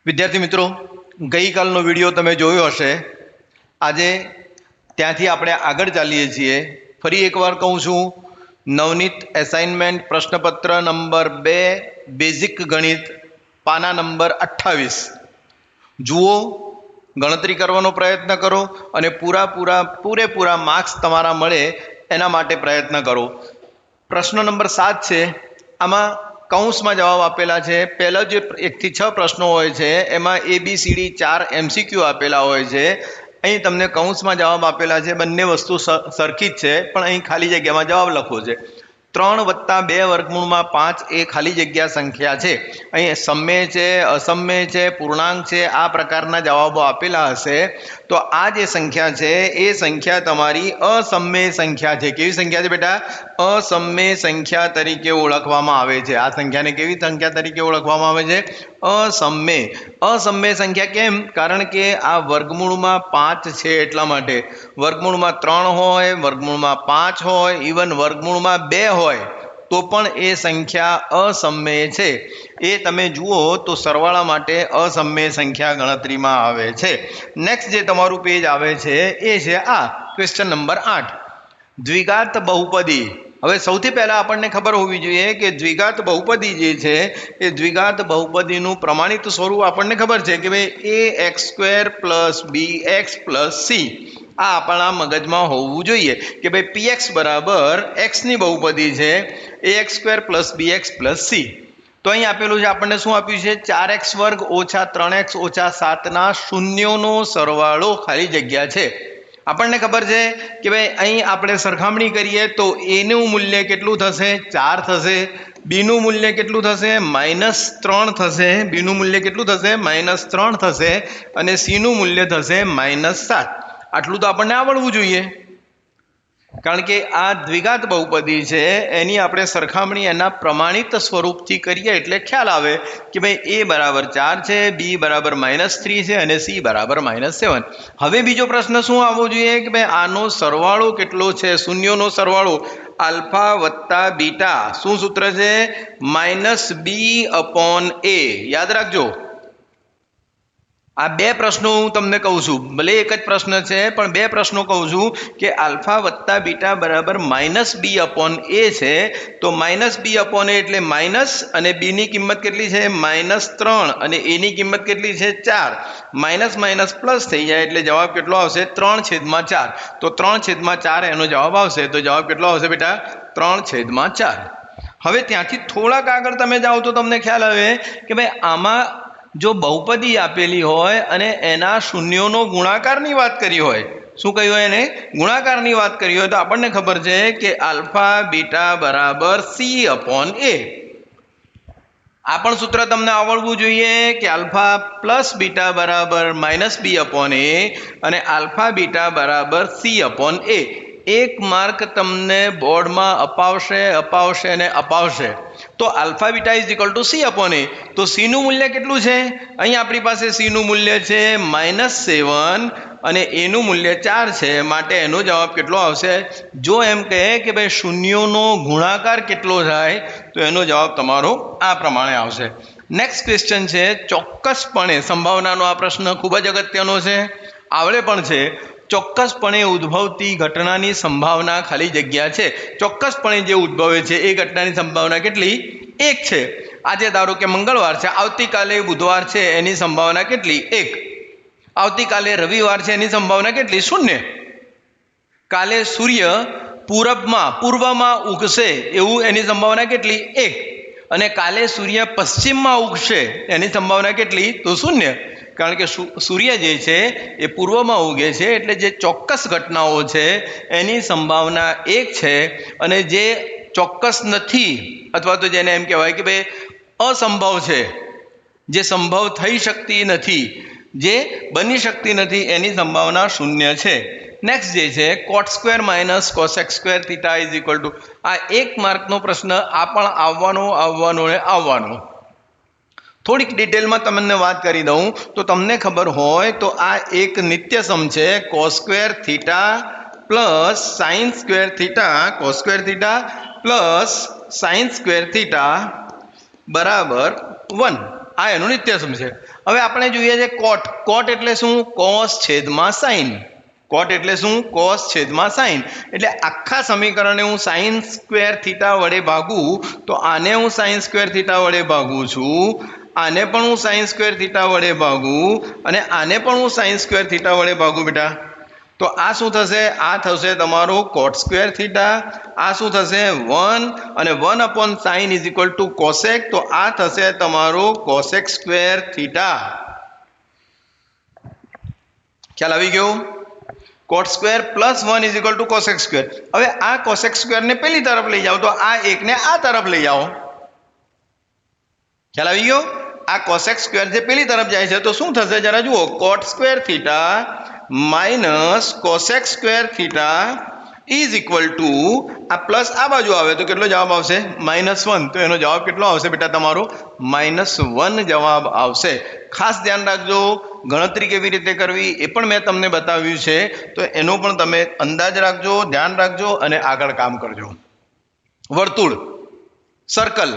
વિદ્યાર્થી મિત્રો, ગઈકાલનો વિડીયો તમે જોયો હશે. આજે ત્યાંથી આપણે આગળ ચાલીએ છીએ. ફરી એકવાર કહું છું, નવનીત એસાઇનમેન્ટ પ્રશ્નપત્ર નંબર 2 બેઝિક ગણિત પાના નંબર 28 જુઓ, ગણતરી કરવાનો પ્રયત્ન કરો અને પૂરેપૂરા માર્ક્સ તમારા મળે એના માટે પ્રયત્ન કરો. પ્રશ્ન નંબર 7 છે. આમાં કૌંસમાં જવાબ આપેલા છે. પહેલા જે 1 થી 6 પ્રશ્નો હોય છે એમાં ABCD 4 MCQ આપેલા હોય છે. અહીં તમને કૌંસમાં જવાબ આપેલા છે. બંને વસ્તુ સરખી જ છે, પણ અહીં ખાલી જગ્યામાં જવાબ લખવો છે. 3 + 2 વર્ગમૂળમાં 5 એ ખાલી જગ્યા સંખ્યા છે. અહીં સમય છે, અસમય છે, પૂર્ણાંક છે, આ પ્રકારના જવાબો આપેલા હશે. તો આ જે સંખ્યા છે એ સંખ્યા તમારી અસમય સંખ્યા છે. કેવી સંખ્યા છે બેટા? અસમય સંખ્યા તરીકે ઓળખવામાં આવે છે. આ સંખ્યાને કેવી સંખ્યા તરીકે ઓળખવામાં આવે છે? અસમય સંખ્યા. કેમ? કારણ કે આ વર્ગમૂળમાં 5 છે એટલા માટે. વર્ગમૂળમાં 3 હોય, વર્ગમૂળમાં 5 હોય, ઇવન વર્ગમૂળમાં 2 હોય તો પણ એ સંખ્યા અસમય છે. એ તમે જુઓ તો સરવાળા માટે અસમય સંખ્યા ગણતરીમાં આવે છે. નેક્સ્ટ જે તમારું પેજ આવે છે એ છે આ ક્વેશ્ચન નંબર 8, દ્વિઘાત બહુપદી. હવે સૌથી પહેલા આપણને ખબર હોવી જોઈએ કે દ્વિઘાત બહુપદી જે છે એ દ્વિઘાત બહુપદીનું પ્રમાણિત સ્વરૂપ આપણને ખબર છે કે ભાઈ ax² + bx + c. આ આપણા મગજમાં હોવું જોઈએ કે ભાઈ px બરાબર x ની બહુપદી છે, ax² + bx + c. તો અહીં આપેલું છે, આપણને શું આપ્યું છે? 4x² - 3x - 7 ના શૂન્યોનો સરવાળો ખાલી જગ્યા છે. આપણને ખબર છે કે ભાઈ અહીં આપણે સરખામણી કરીએ તો a નું મૂલ્ય કેટલું થશે? 4 થશે. b નું મૂલ્ય કેટલું થશે? -3 થશે. b નું મૂલ્ય કેટલું થશે? -3 થશે. અને c નું મૂલ્ય થશે -7. આટલું તો આપણને આવડવું જોઈએ, કારણ કે આ દ્વિઘાત બહુપદી છે. એની આપણે સરખામણી એના પ્રમાણિત સ્વરૂપથી કરીએ એટલે ખ્યાલ આવે કે ભાઈ a બરાબર 4 છે, b બરાબર -3 છે અને c બરાબર -7. હવે બીજો પ્રશ્ન શું આવવો જોઈએ કે ભાઈ આનો સરવાળો કેટલો છે? શૂન્યોનો સરવાળો α + β. શું સૂત્ર છે? -b/a. યાદ રાખજો. આ 2 પ્રશ્નો હું તમને કહું છું, ભલે એક જ પ્રશ્ન છે પણ 2 પ્રશ્નો કહું છું કે α + β બરાબર -b/a છે. તો -b/a એટલે માઇનસ, અને b ની કિંમત કેટલી છે? -3, અને a ની કિંમત કેટલી છે? 4. માઇનસ પ્લસ થઈ જાય એટલે જવાબ કેટલો આવશે? 3/4. તો 3/4 એનો જવાબ આવશે. તો જવાબ કેટલો આવશે બેટા? 3/4. હવે ત્યાંથી થોડાક આગળ તમે જાઓ તો તમને ખ્યાલ આવે કે ભાઈ આમાં જો બહુપદી આપેલી હોય અને એના શૂન્યોનો ગુણાકારની વાત કરી હોય, શું કહ્યું હોય? એને ગુણાકારની વાત કરી હોય તો આપણને ખબર છે કે α β બરાબર c/a. આ પણ સૂત્ર તમને આવડવું જોઈએ કે α + β બરાબર -b/a અને α β બરાબર c/a. 1 માર્ક તમને બોર્ડમાં અપાવશે અને અપાવશે. તો α β = c/a. તો c નું મૂલ્ય કેટલું છે? અહીં આપણી પાસે c નું મૂલ્ય છે -7 અને a નું મૂલ્ય 4 છે. માટે એનો જવાબ કેટલો આવશે? જો એમ કહે કે ભાઈ શૂન્યોનો ગુણાકાર કેટલો થાય તો એનો જવાબ તમારો આ પ્રમાણે આવશે. નેક્સ્ટ ક્વેશ્ચન છે ચોક્કસપણે સંભાવનાનો. આ પ્રશ્ન ખૂબ જ અગત્યનો છે, આવડે પણ છે. ચોક્કસપણે ઉદ્ભવતી ઘટનાની સંભાવના ખાલી જગ્યા છે. ચોક્કસપણે જે ઉદ્ભવે છે એ ઘટનાની સંભાવના કેટલી? 1 છે. આજે ધારો કે મંગળવાર છે, આવતીકાલે બુધવાર છે, એની સંભાવના કેટલી? 1. આવતીકાલે રવિવાર છે, એની સંભાવના કેટલી? 0. કાલે સૂર્ય પૂર્વમાં ઉગશે એવું એની સંભાવના કેટલી? 1. અને કાલે સૂર્ય પશ્ચિમમાં ઉગશે એની સંભાવના કેટલી? તો 0. કારણ કે સૂર્ય જે છે એ પૂર્વમાં ઉગે છે, એટલે જે ચોક્કસ ઘટનાઓ છે એની સંભાવના 1 છે. અને જે ચોક્કસ નથી, અથવા તો જેને એમ કહેવાય કે ભાઈ અસંભવ છે, જે સંભવ થઈ શકતી નથી, જે બની શકતી નથી, એની સંભાવના 0 છે. નેક્સ્ટ જે છે cot² - cosec² θ = આ 1 માર્કનો પ્રશ્ન. આ પણ આવવાનો. થોડીક ડિટેલમાં તમને વાત કરી દઉં તો તમને ખબર હોય તો આ એક નિત્યસમ છે. cos² θ + sin² θ, cos² θ + sin² θ બરાબર 1. આ એનું નિત્યસમ છે. હવે આપણે જોઈએ છે કોટ. કોટ એટલે શું? કોસ છેદમાં સાઈન. કોટ એટલે શું? કોસ છેદમાં સાઈન. એટલે આખા સમીકરણને હું સાઈન સ્ક્વેર થીટા વડે ભાગું તો આને હું સાઈન સ્ક્વેર થીટા વડે ભાગું છું, આને પણ હું સાઈન સ્ક્વેર થીટા વડે ભાગું અને આને પણ હું સાઈન સ્ક્વેર થીટા વડે ભાગું બેટા. તો આ શું થશે? આ થશે તમારો કોટ સ્ક્વેર થીટા. આ શું થશે? 1 અને 1/sin is equal to cosec. તો આ થશે તમારો કોસેક સ્ક્વેર થીટા. ખ્યાલ આવી ગયો? Cot square plus 1 is equal to cosec square. હવે આ કોસેક સ્ક્વેર ને પેલી તરફ લઈ જાઓ તો આ એકને આ તરફ લઈ જાઓ. ખ્યાલ આવી ગયો? આ કોસેક સ્ક્વેર જે પેલી તરફ જાય છે તો શું થશે જરા જુઓ. Cot square theta minus cosec square theta is equal to આ પ્લસ આ બાજુ આવે તો કેટલો જવાબ આવશે? -1. તો એનો જવાબ કેટલો આવશે બેટા તમારો? -1 જવાબ આવશે. ખાસ ધ્યાન રાખજો, ગણતરી કેવી રીતે કરવી એ પણ મેં તમને બતાવ્યું છે, તો એનો પણ તમે અંદાજ રાખજો, ધ્યાન રાખજો અને આગળ કામ કરજો. વર્તુળ, સર્કલ.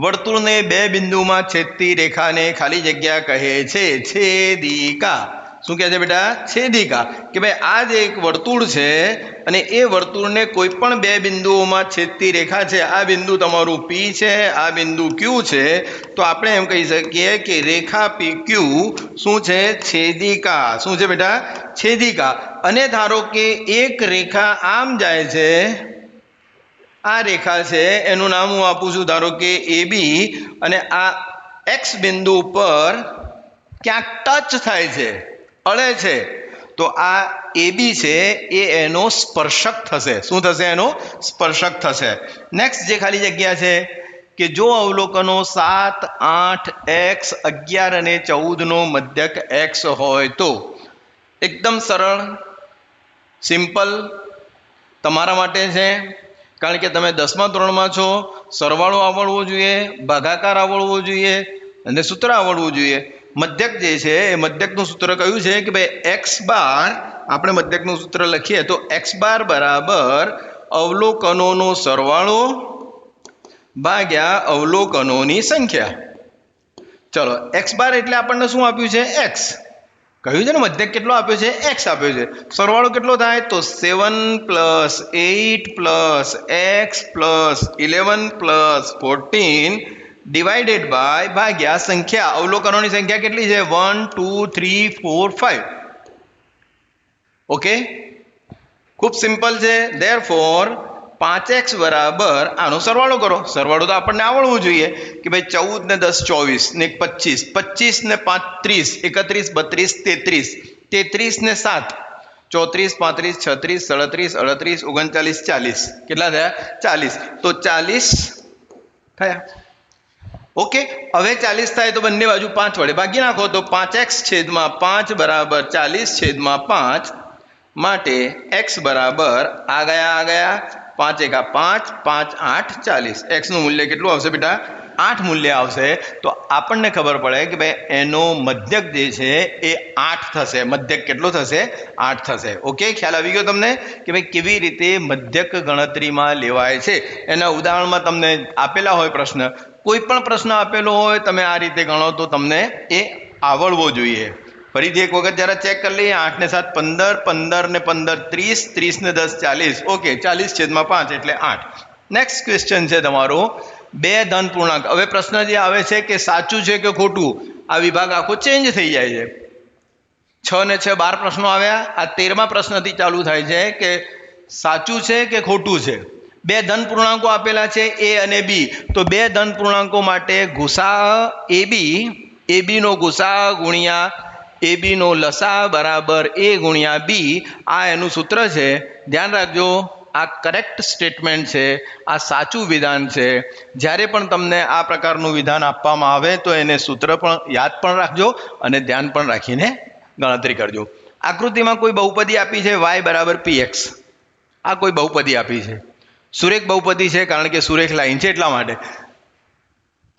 વર્તુળને બે બિંદુમાં છેદતી રેખાને ખાલી જગ્યા કહે છે છેદિકા. શું કહે છે બેટા? છેદિકા. કે ભાઈ આ જે એક વર્તુળ છે અને એ વર્તુળને કોઈ પણ બે બિંદુઓમાં છેદતી રેખા છે. આ બિંદુ તમારું P છે, આ બિંદુ Q છે. તો આપણે એમ કહી શકીએ કે રેખા PQ શું છે? છેદિકા. શું છે બેટા? છેદિકા. અને ધારો કે એક રેખા આમ જાય છે, આ રેખા છે એનું નામ હું આપું છું ધારો કે AB, અને આ X બિંદુ પર ક્યાંક ટચ થાય છે, અડે છે, તો આ AB છે એ એનો સ્પર્શક થશે. શું થશે? એનો સ્પર્શક થશે. નેક્સ્ટ જે ખાલી જગ્યા છે કે જો અવલોકનો 7, 8, x, 11 અને 14 નો મધ્યક x હોય તો. એકદમ સરળ, સિમ્પલ તમારા માટે છે, કારણ કે તમે 10મા ધોરણમાં છો. સરવાળો આવડવો જોઈએ, ભાગાકાર આવડવો જોઈએ અને સૂત્ર આવડવું જોઈએ. મધ્યક જે છે એ મધ્યકનું સૂત્ર કયું છે કે ભાઈ x બાર. આપણે મધ્યકનું સૂત્ર લખીએ તો x બાર બરાબર અવલોકનોનો સરવાળો ભાગ્યા અવલોકનોની સંખ્યા. ચલો, x બાર એટલે આપણને શું આપ્યું છે? x. કહ્યું છે ને મધ્યક કેટલો આપ્યો છે? x આપ્યો છે. સરવાળો કેટલો થાય? તો 7 + 8 + x + 11 + 14 ડિવાઇડેડ બાય ભાગ્યા સંખ્યા. અવલોકનોની સંખ્યા કેટલી છે? 1 2 3 4 5. ઓકે, ખૂબ સિમ્પલ છે. ધેરફોર 5x બરાબર આનો સરવાળો કરો. સરવાળો તો આપણને આવડવું જોઈએ કે ભાઈ 14 ને 10 24 ને 25, 25 ને 5 30, 31 32 33, 33 ને 7 34 35 36 37 38 39 40. કેટલા થયા? 40. તો 40 થયા. ઓકે, હવે 40 થાય તો બંને બાજુ 5 વડે ભાગી નાખો તો 5x છેદમાં 5 બરાબર 40 છેદમાં 5. માટે x બરાબર આ ગયા 5 એકા 5, 5 8 40. x નું મૂલ્ય કેટલું આવશે બેટા? 8 મૂલ્ય આવશે. તો આપણને ખબર પડે કે ભાઈ એનો મધ્યક જે છે એ 8 થશે. મધ્યક કેટલો થશે? 8 થશે. ઓકે, ખ્યાલ આવી ગયો તમને કે ભાઈ કેવી રીતે મધ્યક ગણતરીમાં લેવાય છે. એના ઉદાહરણમાં તમને આપેલા હોય પ્રશ્ન, કોઈ પણ પ્રશ્ન આપેલો હોય તમે આ રીતે ગણો તો તમને એ આવડવો જોઈએ. ફરીથી એક વખત જરા ચેક કરી લઈએ. 8 ને 7 15, 15 ને 15 30, 30 ને 10 40. ઓકે, 40 છેદમાં 5 એટલે 8. નેક્સ્ટ ક્વેશ્ચન છે તમારો બે ધન પૂર્ણાંક. હવે પ્રશ્ન જે આવે છે કે સાચું છે કે ખોટું, આ વિભાગ આખો ચેન્જ થઈ જાય છે. 6 ને 6 12 પ્રશ્નો આવ્યા. આ 13મા પ્રશ્નથી ચાલુ થાય છે કે સાચું છે કે ખોટું છે. બે ધન પૂર્ણાંકો આપેલા છે A અને B. તો બે ધન પૂર્ણાંકો માટે ગુસા AB નો ગુસા ગુણ્યા AB નો લસા બરાબર A ગુણ્યા B. આ એનું સૂત્ર છે. ધ્યાન રાખજો, આ કરેક્ટ સ્ટેટમેન્ટ છે, આ સાચું વિધાન છે. જ્યારે પણ તમને આ પ્રકારનું વિધાન આપવામાં આવે તો એને સૂત્ર પણ યાદ પણ રાખજો અને ધ્યાન પણ રાખીને ગણતરી કરજો. આકૃતિમાં કોઈ બહુપદી આપી છે y બરાબર px. આ કોઈ બહુપદી આપી છે, સુરેખ બહુપદી છે, કારણ કે સુરેખ લાઈન છે એટલા માટે.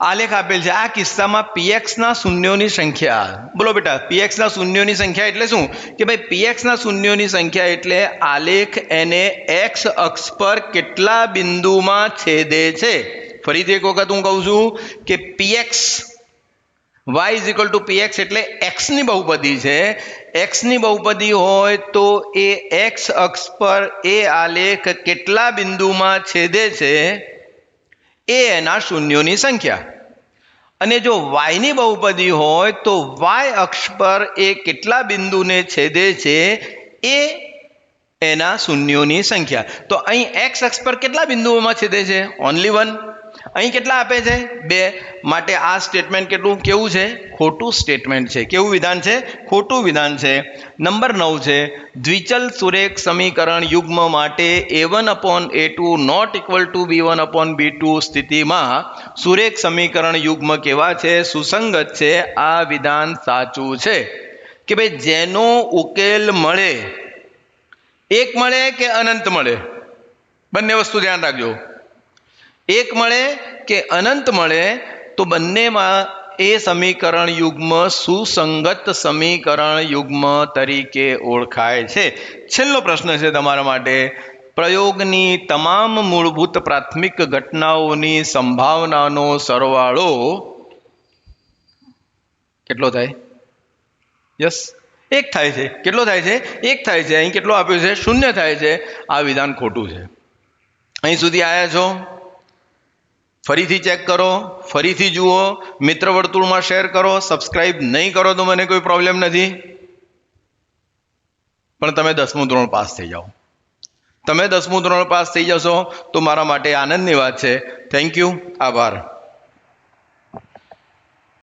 આલેખ આપેલ છે. આ કિસ્સામાં px ના શૂન્યોની સંખ્યા. બોલો બેટા, px ના શૂન્યોની સંખ્યા એટલે શું? કે ભાઈ px ના શૂન્યોની સંખ્યા એટલે આલેખ એને x અક્ષ પર કેટલા બિંદુમાં છેદે છે. ફરીથી એક વખત હું કહું છું કે px y is equal to px એટલે x ની બહુપદી છે. x ની બહુપદી હોય તો એ x અક્ષ પર એ આલેખ કેટલા બિંદુમાં છેદે છે એ એના શૂન્યોની સંખ્યા, અને જો y ની બહુપદી હોય તો y અક્ષ પર એ કેટલા બિંદુને છેદે છે એ એના શૂન્યોની સંખ્યા. તો અહીં x અક્ષ પર કેટલા બિંદુઓમાં છેદે છે? ઓનલી 1. અહીં કેટલા આપે છે? 2. માટે આ સ્ટેટમેન્ટ કેટલું કેવું છે? ખોટું સ્ટેટમેન્ટ છે. કેવું વિધાન છે? ખોટું વિધાન છે. નંબર 9 છે દ્વિચલ સુરેખ સમીકરણ યુગ્મ માટે a1/a2 not equal to b1/b2 સ્થિતિમાં સુરેખ સમીકરણ યુગ્મ કેવા છે? સુસંગત છે. આ વિધાન સાચું છે કે ભાઈ જેનો ઉકેલ મળે, એક મળે કે અનંત મળે, બંને વસ્તુ ધ્યાન રાખજો. એક મળે કે અનંત મળે તો બંનેમાં એ સમીકરણ યુગ્મ સુસંગત સમીકરણ યુગ્મ તરીકે ઓળખાય છે. છેલ્લો પ્રશ્ન છે તમારા માટે. પ્રયોગની તમામ મૂળભૂત પ્રાથમિક ઘટનાઓની સંભાવનાનો સરવાળો કેટલો થાય? યસ, 1 થાય છે. કેટલો થાય છે? 1 થાય છે. અહીં કેટલો આપ્યો છે? 0 થાય છે. આ વિધાન ખોટું છે. અહીં સુધી આવ્યા છો? ફરીથી ચેક કરો, ફરીથી જુઓ, મિત્ર વર્તુળમાં શેર કરો. સબસ્ક્રાઇબ નહીં કરો તો મને કોઈ પ્રોબ્લેમ નથી, પણ તમે 10મું ધોરણ પાસ થઈ જાઓ. તમે 10મું ધોરણ પાસ થઈ જશો તો મારા માટે આનંદની વાત છે. Thank you. આભાર.